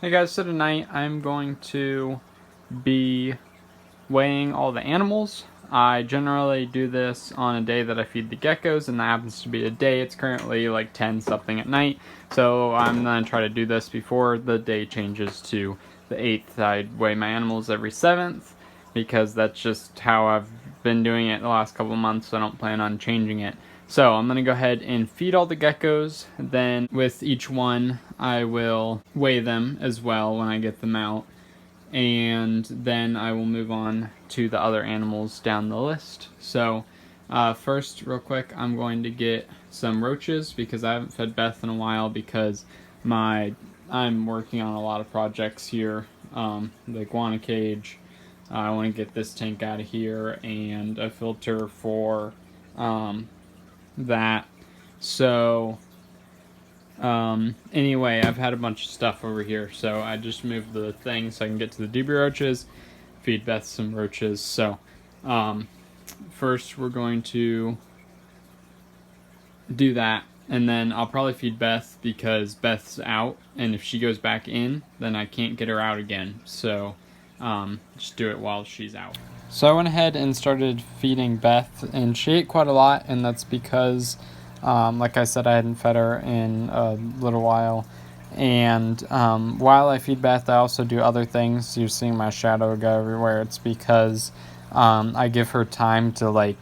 Hey guys, so tonight I'm going to be weighing all the animals. I generally do this on a day that I feed the geckos, and that happens to be a day. It's currently like 10 something at night, so I'm going to try to do this before the day changes to the 8th. I weigh my animals every 7th because that's just how I've been doing it the last couple of months, so I don't plan on changing it. So I'm going to go ahead and feed all the geckos, then with each one I will weigh them as well when I get them out, and then I will move on to the other animals down the list. So first, real quick, I'm going to get some roaches because I haven't fed Beth in a while because I'm working on a lot of projects here, the iguana cage. I want to get this tank out of here and a filter for that. So anyway, I've had a bunch of stuff over here, so I just moved the thing so I can get to the DB roaches, feed Beth some roaches. So first we're going to do that, and then I'll probably feed Beth because Beth's out, and if she goes back in, then I can't get her out again. So just do it while she's out. So I went ahead and started feeding Beth, and she ate quite a lot, and that's because, like I said, I hadn't fed her in a little while. And while I feed Beth, I also do other things. You're seeing my shadow go everywhere. It's because I give her time to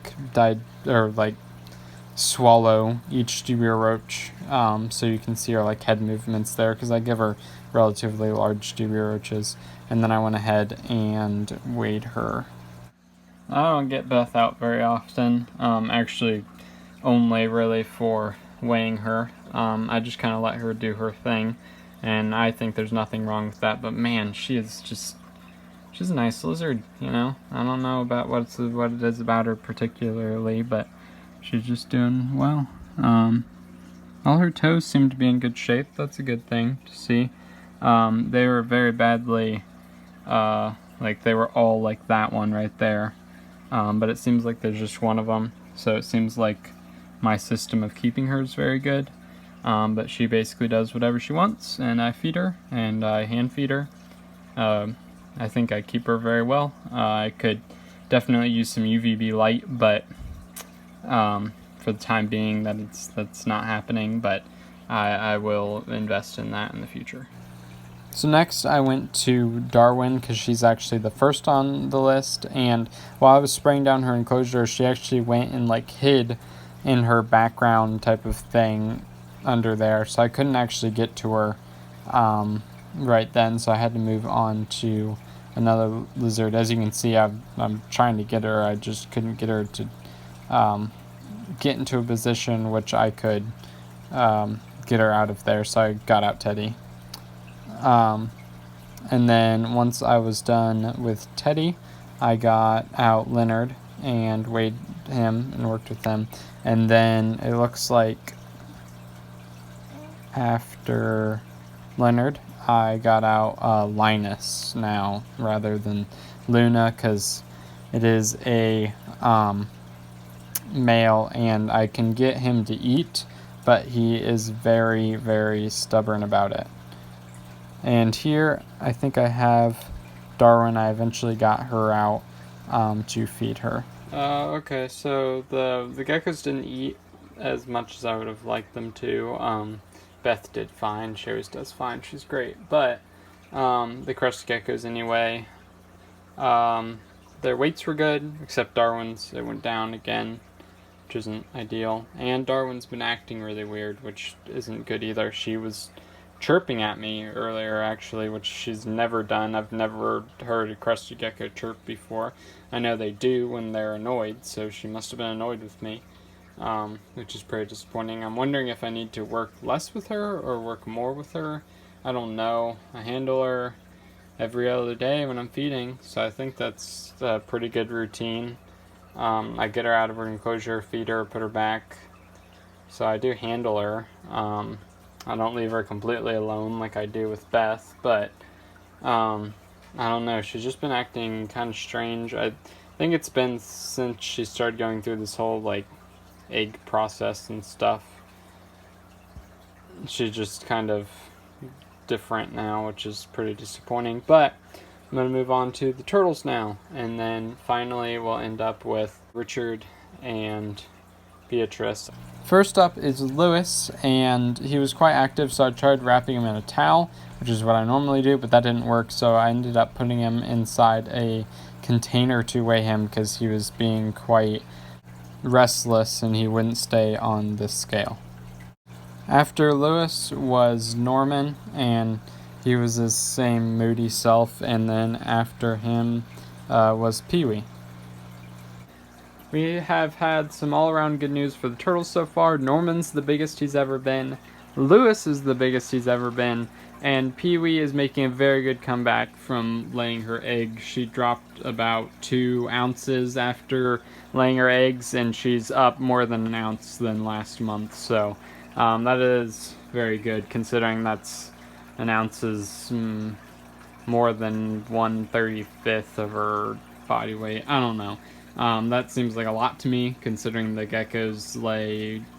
swallow each dubia roach, so you can see her head movements there because I give her relatively large dubia roaches. And then I went ahead and weighed her. I don't get Beth out very often, actually only really for weighing her. I just kind of let her do her thing, and I think there's nothing wrong with that, but man, she's a nice lizard, you know? I don't know about what it is about her particularly, but she's just doing well. All her toes seem to be in good shape. That's a good thing to see. They were very badly, they were all like that one right there. But it seems like there's just one of them, so it seems like my system of keeping her is very good. But she basically does whatever she wants, and I feed her, and I hand feed her. I think I keep her very well. I could definitely use some UVB light, but for the time being that's not happening, but I will invest in that in the future. So next I went to Darwin because she's actually the first on the list, and while I was spraying down her enclosure, she actually went and hid in her background type of thing under there, so I couldn't actually get to her right then, so I had to move on to another lizard. As you can see, I'm trying to get her, I just couldn't get her to get into a position which I could get her out of there, so I got out Teddy. And then once I was done with Teddy, I got out Leonard and weighed him and worked with him. And then it looks like after Leonard, I got out Linus now rather than Luna because it is a male and I can get him to eat, but he is very, very stubborn about it. And here, I think I have Darwin. I eventually got her out to feed her. Okay, so the geckos didn't eat as much as I would have liked them to. Beth did fine. She always does fine. She's great. But they crushed the geckos anyway. Their weights were good, except Darwin's. It went down again, which isn't ideal. And Darwin's been acting really weird, which isn't good either. She was chirping at me earlier, actually, which she's never done. I've never heard a crested gecko chirp before. I know they do when they're annoyed, so she must have been annoyed with me, which is pretty disappointing. I'm wondering if I need to work less with her or work more with her. I don't know. I handle her every other day when I'm feeding, so I think that's a pretty good routine. I get her out of her enclosure, feed her, put her back, so I do handle her. I don't leave her completely alone like I do with Beth, but I don't know. She's just been acting kind of strange. I think it's been since she started going through this whole egg process and stuff. She just kind of different now, which is pretty disappointing. But I'm going to move on to the turtles now, and then finally we'll end up with Richard and Beatrice. First up is Lewis, and he was quite active, so I tried wrapping him in a towel, which is what I normally do, but that didn't work, so I ended up putting him inside a container to weigh him because he was being quite restless and he wouldn't stay on the scale. After Lewis was Norman, and he was his same moody self, and then after him was Pee-wee. We have had some all-around good news for the turtles so far. Norman's the biggest he's ever been. Lewis is the biggest he's ever been. And Pee-wee is making a very good comeback from laying her egg. She dropped about 2 ounces after laying her eggs, and she's up more than an ounce than last month. So that is very good, considering that's an ounce is more than 1/35 of her body weight. I don't know. That seems like a lot to me, considering the geckos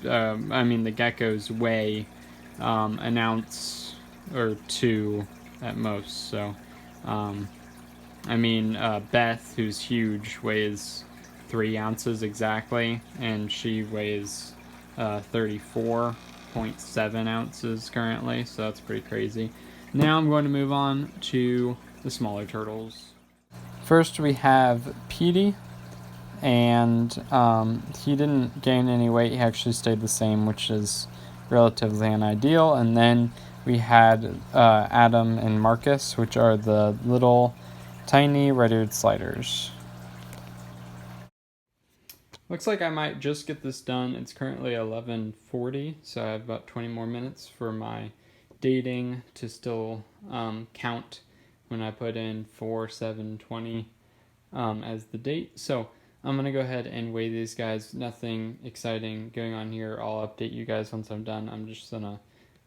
the geckos weigh an ounce or 2 at most. So, Beth, who's huge, weighs 3 ounces exactly, and she weighs 34.7 ounces currently, so that's pretty crazy. Now I'm going to move on to the smaller turtles. First we have Petey, and he didn't gain any weight. He actually stayed the same, which is relatively unideal. And then we had Adam and Marcus, which are the little tiny red-eared sliders. Looks like I might just get this done. It's currently 11:40, so I have about 20 more minutes for my dating to still count when I put in 4/7/20 as the date. So I'm going to go ahead and weigh these guys. Nothing exciting going on here. I'll update you guys once I'm done. I'm just going to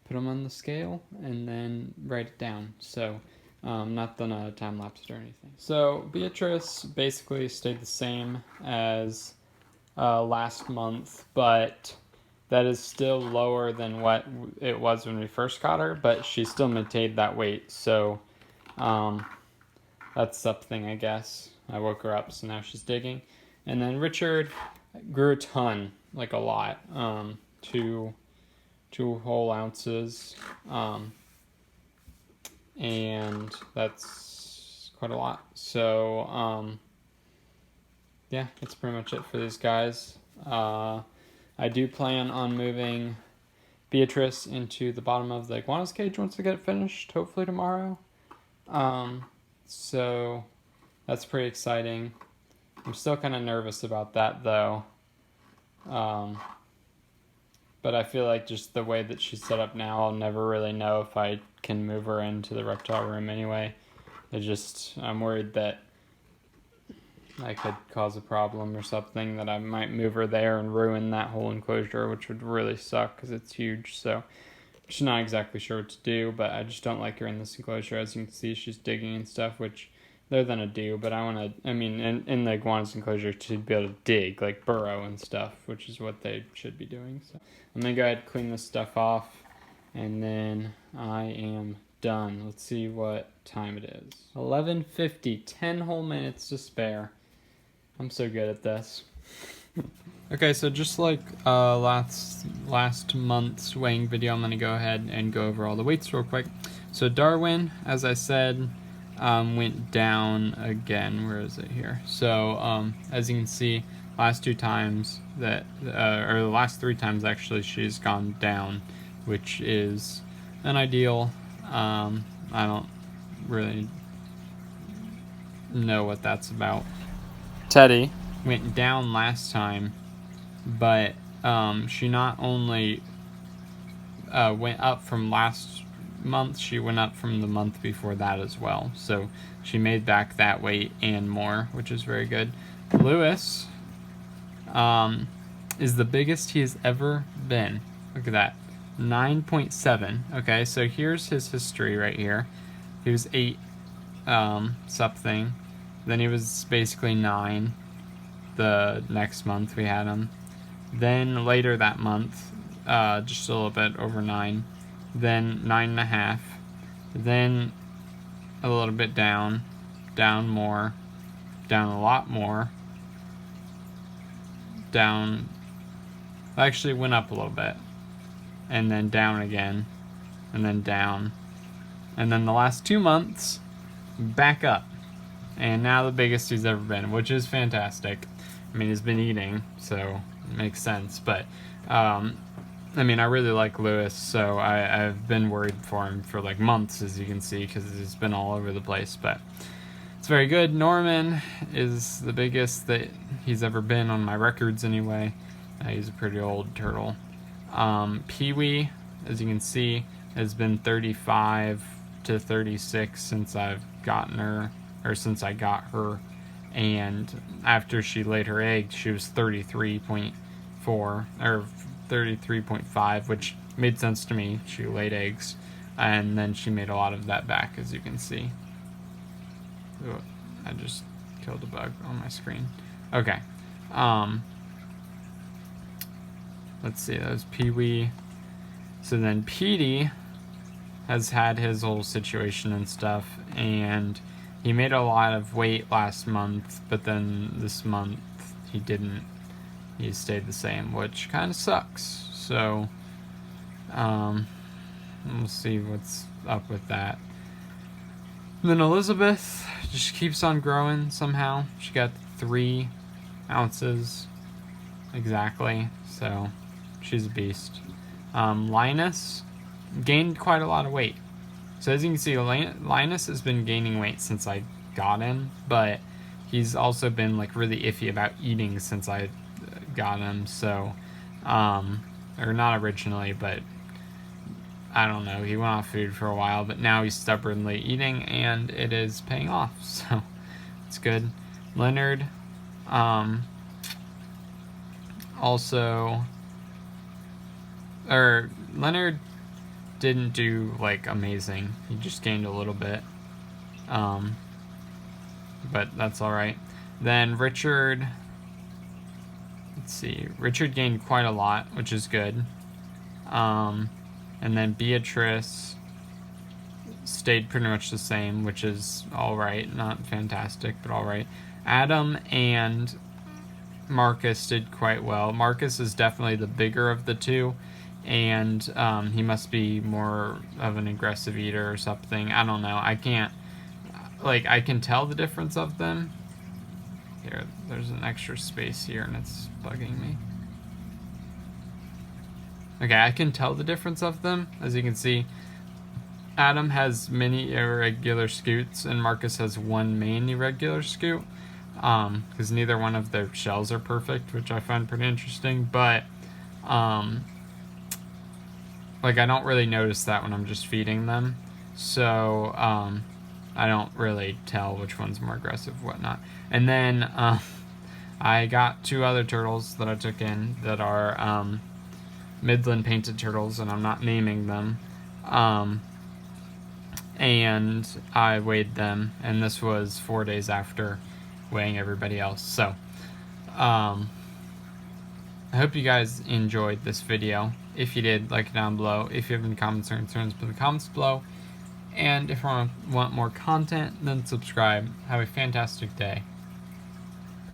put them on the scale and then write it down. So not done a time lapse or anything. So Beatrice basically stayed the same as last month, but that is still lower than what it was when we first got her, but she still maintained that weight. So that's something, I guess. I woke her up, so now she's digging. And then Richard grew a ton, like a lot, 2 whole ounces, and that's quite a lot. So yeah, that's pretty much it for these guys. I do plan on moving Beatrice into the bottom of the iguana's cage once I get it finished, hopefully tomorrow. So that's pretty exciting. I'm still kind of nervous about that, though. But I feel like just the way that she's set up now, I'll never really know if I can move her into the reptile room anyway. I'm worried that I could cause a problem or something, that I might move her there and ruin that whole enclosure, which would really suck because it's huge. So I'm just not exactly sure what to do, but I just don't like her in this enclosure. As you can see, she's digging and stuff, which they're gonna do, but I want to, in the iguana's enclosure, to be able to dig, like burrow and stuff, which is what they should be doing. So I'm gonna go ahead and clean this stuff off, and then I am done. Let's see what time it is. 11:50, 10 whole minutes to spare. I'm so good at this. Okay, so just like last month's weighing video, I'm gonna go ahead and go over all the weights real quick. So Darwin, as I said, went down again. Where is it here? So as you can see, last 2 times that, or the last 3 times actually, she's gone down, which is an ideal. I don't really know what that's about. Teddy went down last time, but she not only went up from last month, she went up from the month before that as well. So she made back that weight and more, which is very good. Lewis is the biggest he has ever been. Look at that. 9.7. Okay, so here's his history right here. He was 8 something. Then he was basically 9 the next month we had him. Then later that month, just a little bit over 9. Then 9.5. then a little bit down, down more, down a lot more, down, actually went up a little bit, and then down again, and then down, and then the last 2 months, back up, and now the biggest he's ever been, which is fantastic. I mean, he's been eating, so it makes sense, but I mean, I really like Lewis, so I've been worried for him for like months, as you can see, because he's been all over the place, but it's very good. Norman is the biggest that he's ever been on my records anyway. He's a pretty old turtle. Pee-wee, as you can see, has been 35 to 36 since I've gotten her, or since I got her, and after she laid her egg, she was 33.4, or 33.5, which made sense to me. She laid eggs, and then she made a lot of that back, as you can see. Ooh, I just killed a bug on my screen. Okay. Let's see, that was Pee-wee. So then Petey has had his whole situation and stuff, and he made a lot of weight last month, but then this month he didn't. He stayed the same, which kind of sucks. So, we'll see what's up with that. And then Elizabeth just keeps on growing somehow. She got 3 ounces exactly, so she's a beast. Linus gained quite a lot of weight. So as you can see, Linus has been gaining weight since I got him, but he's also been like really iffy about eating since I got him. So, or not originally, but I don't know. He went off food for a while, but now he's stubbornly eating, and it is paying off. So it's good. Leonard, Leonard didn't do like amazing. He just gained a little bit, but that's all right. Then Richard, let's see, Richard gained quite a lot, which is good. And then Beatrice stayed pretty much the same, which is all right. Not fantastic, but all right. Adam and Marcus did quite well. Marcus is definitely the bigger of the two, and he must be more of an aggressive eater or something. I don't know. I can't, like, I can tell the difference of them. Here, there's an extra space here, and it's bugging me. Okay, I can tell the difference of them. As you can see, Adam has many irregular scoots, and Marcus has one main irregular scoot, because neither one of their shells are perfect, which I find pretty interesting, but like, I don't really notice that when I'm just feeding them, so I don't really tell which one's more aggressive, whatnot. And then I got 2 other turtles that I took in that are Midland painted turtles, and I'm not naming them, and I weighed them, and this was 4 days after weighing everybody else. So I hope you guys enjoyed this video. If you did, like it down below. If you have any comments or concerns, put in the comments below, and if you want more content, then subscribe. Have a fantastic day.